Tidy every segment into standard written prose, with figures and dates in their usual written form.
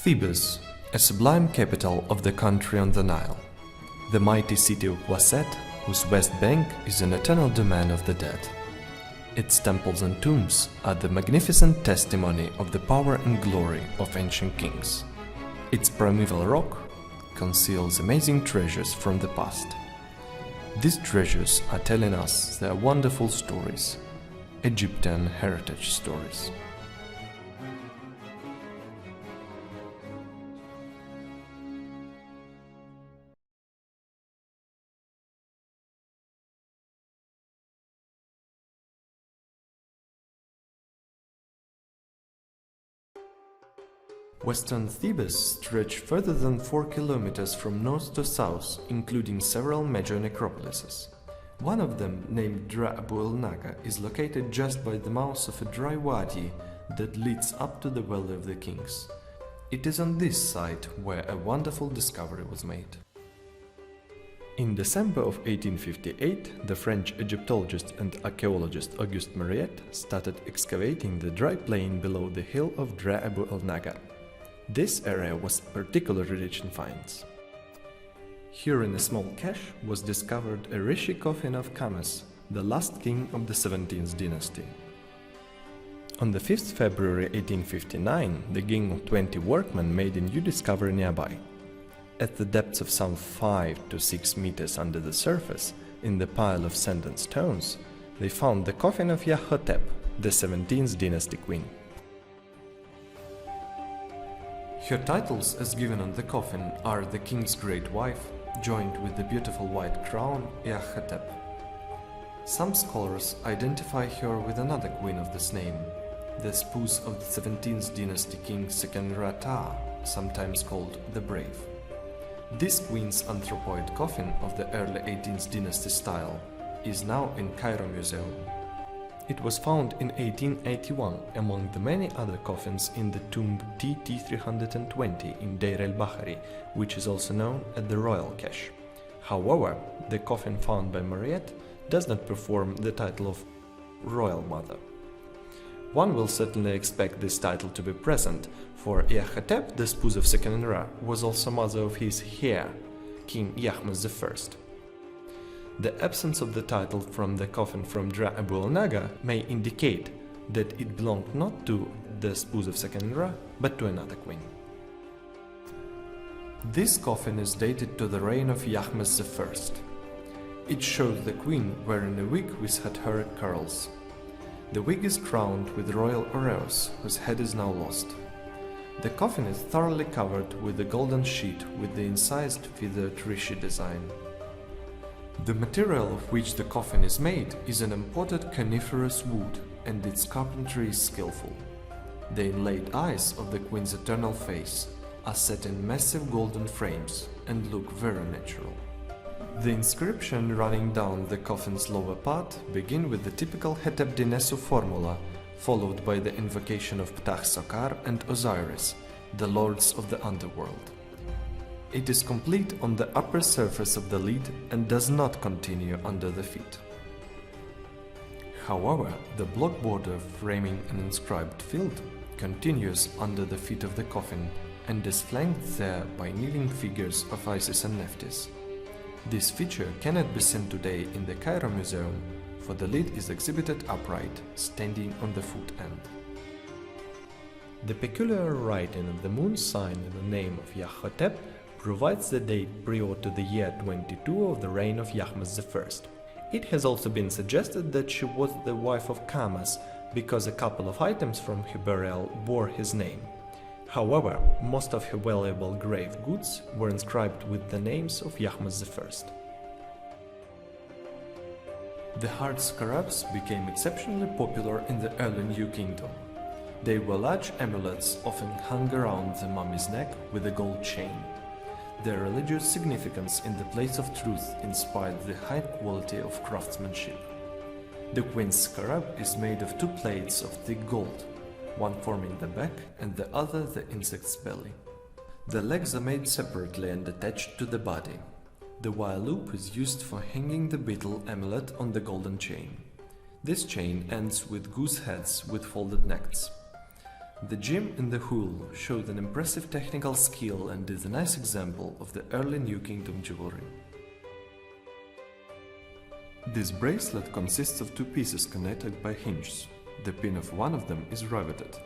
Thebes, a sublime capital of the country on the Nile. The mighty city of Waset, whose west bank is an eternal domain of the dead. Its temples and tombs are the magnificent testimony of the power and glory of ancient kings. Its primeval rock conceals amazing treasures from the past. These treasures are telling us their wonderful stories, Egyptian heritage stories. Western Thebes stretched further than 4 kilometers from north to south, including several major necropolises. One of them, named Dra Abu el-Naga, is located just by the mouth of a dry wadi that leads up to the Valley of the Kings. It is on this site where a wonderful discovery was made. In December of 1858, the French Egyptologist and archaeologist Auguste Mariette started excavating the dry plain below the hill of Dra Abu el-Naga. This area was particularly rich in finds. Here in a small cache was discovered a Rishi coffin of Camus, the last king of the 17th dynasty. On the 5th February 1859, the gang of 20 workmen made a new discovery nearby. At the depths of some 5 to 6 meters under the surface, in the pile of sand and stones, they found the coffin of Ahhotep, the 17th dynasty queen. Her titles, as given on the coffin, are the king's great wife, joined with the beautiful white crown, Ahhotep. Some scholars identify her with another queen of this name, the spouse of the 17th dynasty king Seqenenre Taa, sometimes called the Brave. This queen's anthropoid coffin of the early 18th dynasty style is now in Cairo Museum. It was found in 1881 among the many other coffins in the tomb TT 320 in Deir el-Bahari, which is also known as the Royal Cache. However, the coffin found by Mariette does not perform the title of Royal Mother. One will certainly expect this title to be present, for Ahhotep, the spouse of Seqenenre, was also mother of his heir, King Ahmes I. The absence of the title from the coffin from Dra Abu el-Naga may indicate that it belonged not to the spouse of Seqenenre, but to another queen. This coffin is dated to the reign of Ahmes I. It shows the queen wearing a wig with Hathoric curls. The wig is crowned with royal aureoles, whose head is now lost. The coffin is thoroughly covered with a golden sheet with the incised feathered Rishi design. The material of which the coffin is made is an imported coniferous wood, and its carpentry is skillful. The inlaid eyes of the queen's eternal face are set in massive golden frames and look very natural. The inscription running down the coffin's lower part begin with the typical Hetep Dinesu formula, followed by the invocation of Ptah Sokar and Osiris, the lords of the underworld. It is complete on the upper surface of the lid and does not continue under the feet. However, the block border framing an inscribed field continues under the feet of the coffin and is flanked there by kneeling figures of Isis and Nephthys. This feature cannot be seen today in the Cairo Museum, for the lid is exhibited upright, standing on the foot end. The peculiar writing of the moon sign in the name of Ahhotep provides the date prior to the year 22 of the reign of Ahmes I. It has also been suggested that she was the wife of Camus, because a couple of items from her burial bore his name. However, most of her valuable grave goods were inscribed with the names of Ahmes I. The hard scarabs became exceptionally popular in the early New Kingdom. They were large amulets often hung around the mummy's neck with a gold chain. Their religious significance in the place of truth inspired the high quality of craftsmanship. The queen's scarab is made of 2 plates of thick gold, one forming the back and the other the insect's belly. The legs are made separately and attached to the body. The wire loop is used for hanging the beetle amulet on the golden chain. This chain ends with goose heads with folded necks. The gem in the hull showed an impressive technical skill and is a nice example of the early New Kingdom jewelry. This bracelet consists of two pieces connected by hinges. The pin of one of them is riveted,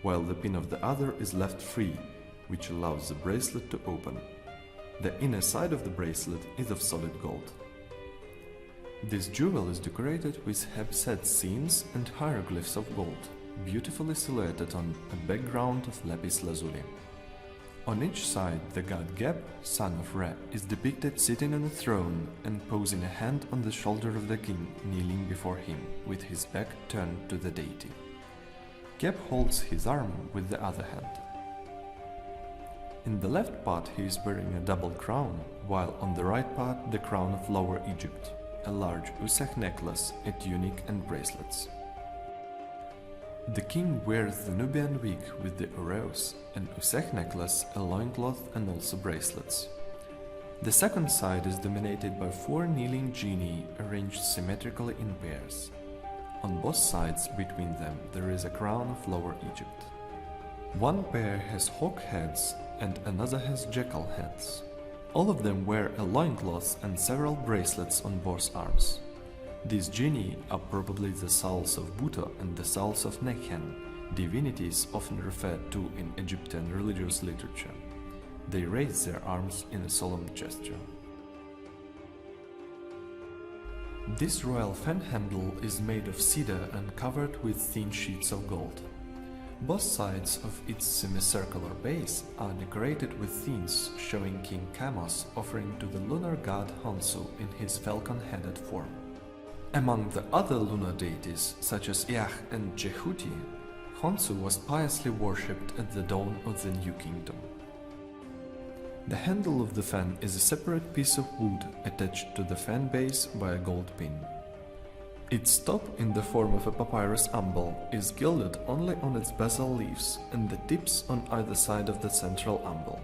while the pin of the other is left free, which allows the bracelet to open. The inner side of the bracelet is of solid gold. This jewel is decorated with heavy-set scenes and hieroglyphs of gold, beautifully silhouetted on a background of lapis lazuli. On each side, the god Geb, son of Ra, is depicted sitting on a throne and posing a hand on the shoulder of the king, kneeling before him, with his back turned to the deity. Geb holds his arm with the other hand. In the left part he is wearing a double crown, while on the right part the crown of Lower Egypt, a large usach necklace, a tunic and bracelets. The king wears the Nubian wig with the ureus, an usach necklace, a loincloth and also bracelets. The second side is dominated by four kneeling genii arranged symmetrically in pairs. On both sides between them there is a crown of Lower Egypt. One pair has hawk heads and another has jackal heads. All of them wear a loincloth and several bracelets on both arms. These genii are probably the souls of Buto and the souls of Nekhen, divinities often referred to in Egyptian religious literature. They raise their arms in a solemn gesture. This royal fan handle is made of cedar and covered with thin sheets of gold. Both sides of its semicircular base are decorated with themes showing King Camus offering to the lunar god Khonsu in his falcon-headed form. Among the other lunar deities, such as Yah and Jehuti, Khonsu was piously worshipped at the dawn of the New Kingdom. The handle of the fan is a separate piece of wood attached to the fan base by a gold pin. Its top, in the form of a papyrus umbel, is gilded only on its basal leaves and the tips on either side of the central umbel.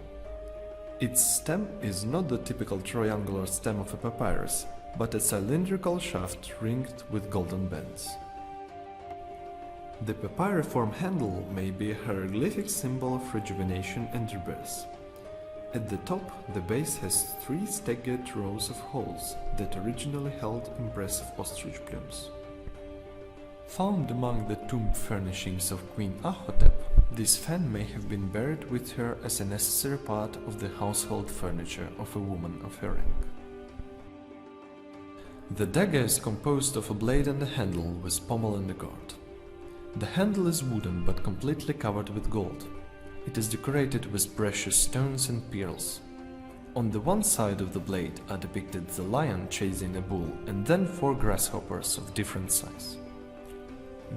Its stem is not the typical triangular stem of a papyrus, but a cylindrical shaft ringed with golden bands. The papyriform handle may be a hieroglyphic symbol of rejuvenation and rebirth. At the top, the base has three staggered rows of holes that originally held impressive ostrich plumes. Found among the tomb furnishings of Queen Ahhotep, this fan may have been buried with her as a necessary part of the household furniture of a woman of her rank. The dagger is composed of a blade and a handle with pommel and a guard. The handle is wooden but completely covered with gold. It is decorated with precious stones and pearls. On the one side of the blade are depicted the lion chasing a bull and then four grasshoppers of different size.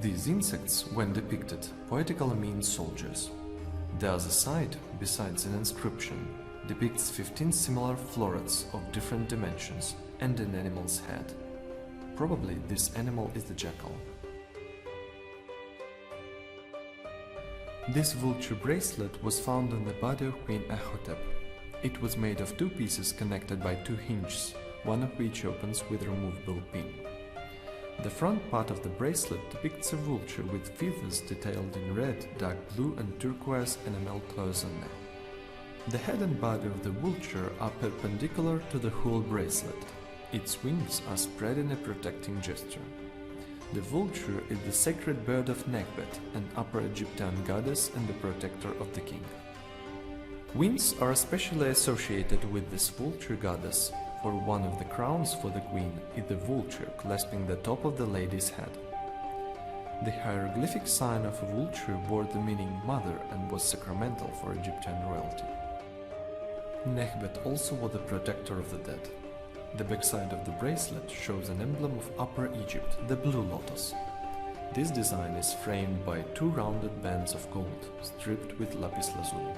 These insects, when depicted, poetically mean soldiers. The other side, besides an inscription, depicts 15 similar florets of different dimensions and an animal's head. Probably this animal is the jackal. This vulture bracelet was found on the body of Queen Ahhotep. It was made of two pieces connected by two hinges, one of which opens with a removable pin. The front part of the bracelet depicts a vulture with feathers detailed in red, dark blue and turquoise enamel cloisonne. The head and body of the vulture are perpendicular to the whole bracelet. Its wings are spread in a protecting gesture. The vulture is the sacred bird of Nekhbet, an Upper Egyptian goddess and the protector of the king. Wings are especially associated with this vulture goddess, for one of the crowns for the queen is the vulture clasping the top of the lady's head. The hieroglyphic sign of a vulture bore the meaning mother and was sacramental for Egyptian royalty. Nekhbet also was the protector of the dead. The backside of the bracelet shows an emblem of Upper Egypt, the blue lotus. This design is framed by two rounded bands of gold, striped with lapis lazuli.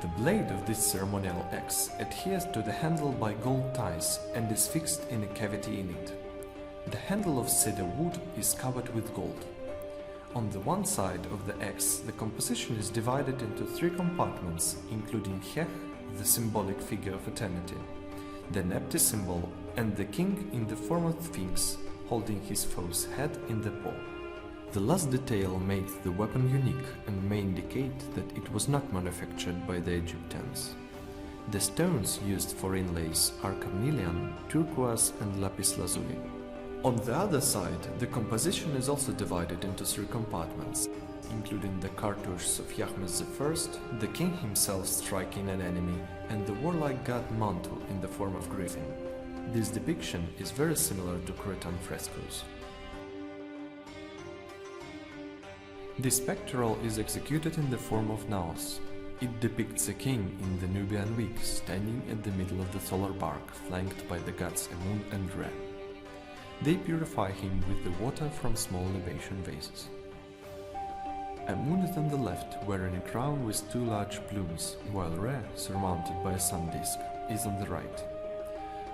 The blade of this ceremonial axe adheres to the handle by gold ties and is fixed in a cavity in it. The handle of cedar wood is covered with gold. On the one side of the axe, the composition is divided into three compartments, including Hech, the symbolic figure of eternity, the Nepti symbol, and the king in the form of Sphinx, holding his foe's head in the paw. The last detail makes the weapon unique and may indicate that it was not manufactured by the Egyptians. The stones used for inlays are carnelian, turquoise and lapis lazuli. On the other side, the composition is also divided into 3 compartments, including the cartouches of Yahmes I, the king himself striking an enemy, and the warlike god Mantu in the form of griffin. This depiction is very similar to Cretan frescoes. This pectoral is executed in the form of naos. It depicts a king in the Nubian wig standing at the middle of the solar bark, flanked by the gods Amun and Dra. They purify him with the water from small libation vases. Amun is on the left, wearing a crown with 2 large plumes, while Ra, surmounted by a sun disk, is on the right.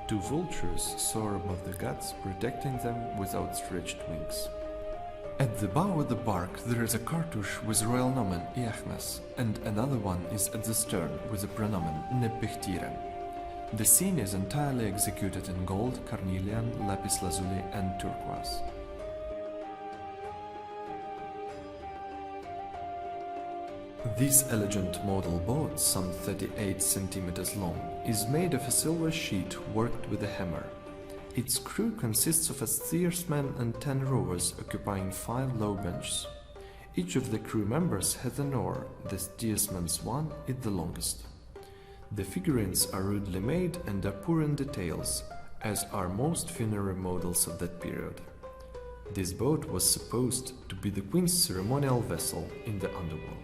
2 vultures soar above the gods, protecting them with outstretched wings. At the bow of the bark there is a cartouche with royal nomen Yahmes, and another one is at the stern with the pronomen Fiechter. The scene is entirely executed in gold, carnelian, lapis lazuli and turquoise. This elegant model boat, some 38 centimeters long, is made of a silver sheet worked with a hammer. Its crew consists of a steersman and 10 rowers occupying 5 low benches. Each of the crew members has an oar, the steersman's one is the longest. The figurines are rudely made and are poor in details, as are most funerary models of that period. This boat was supposed to be the queen's ceremonial vessel in the underworld.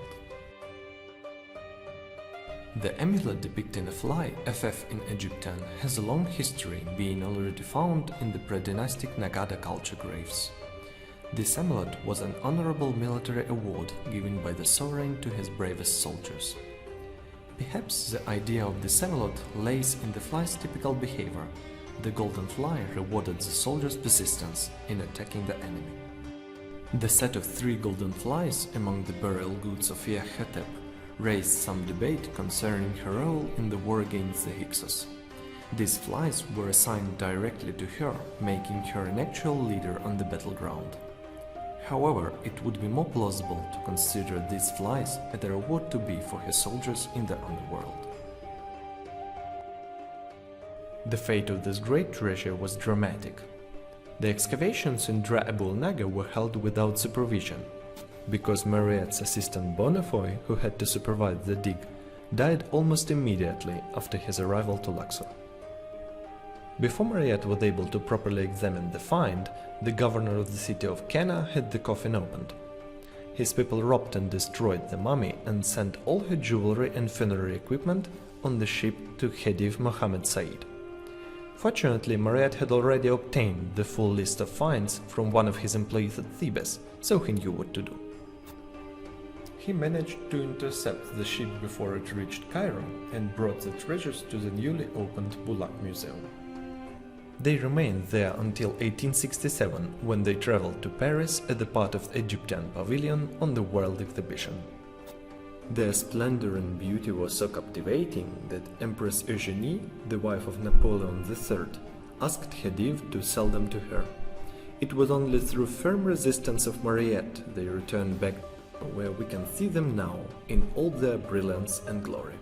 The amulet depicting a fly, FF in Egyptian, has a long history, being already found in the pre-dynastic Nagada culture graves. This amulet was an honorable military award given by the sovereign to his bravest soldiers. Perhaps the idea of this amulet lays in the fly's typical behavior. The golden fly rewarded the soldiers' persistence in attacking the enemy. The set of 3 golden flies among the burial goods of Ahhotep raised some debate concerning her role in the war against the Hyksos. These flies were assigned directly to her, making her an actual leader on the battleground. However, it would be more plausible to consider these flies as a reward to be for her soldiers in the underworld. The fate of this great treasure was dramatic. The excavations in Dra Abu el-Naga were held without supervision, because Mariette's assistant Bonnefoy, who had to supervise the dig, died almost immediately after his arrival to Luxor. Before Mariette was able to properly examine the find, the governor of the city of Cana had the coffin opened. His people robbed and destroyed the mummy and sent all her jewelry and funerary equipment on the ship to Khedive Mohammed Said. Fortunately, Mariette had already obtained the full list of finds from one of his employees at Thebes, so he knew what to do. He managed to intercept the ship before it reached Cairo and brought the treasures to the newly opened Bulaq Museum. They remained there until 1867, when they traveled to Paris as a part of the Egyptian Pavilion on the World Exhibition. Their splendor and beauty was so captivating that Empress Eugénie, the wife of Napoleon III, asked Khedive to sell them to her. It was only through firm resistance of Mariette they returned back, where we can see them now in all their brilliance and glory.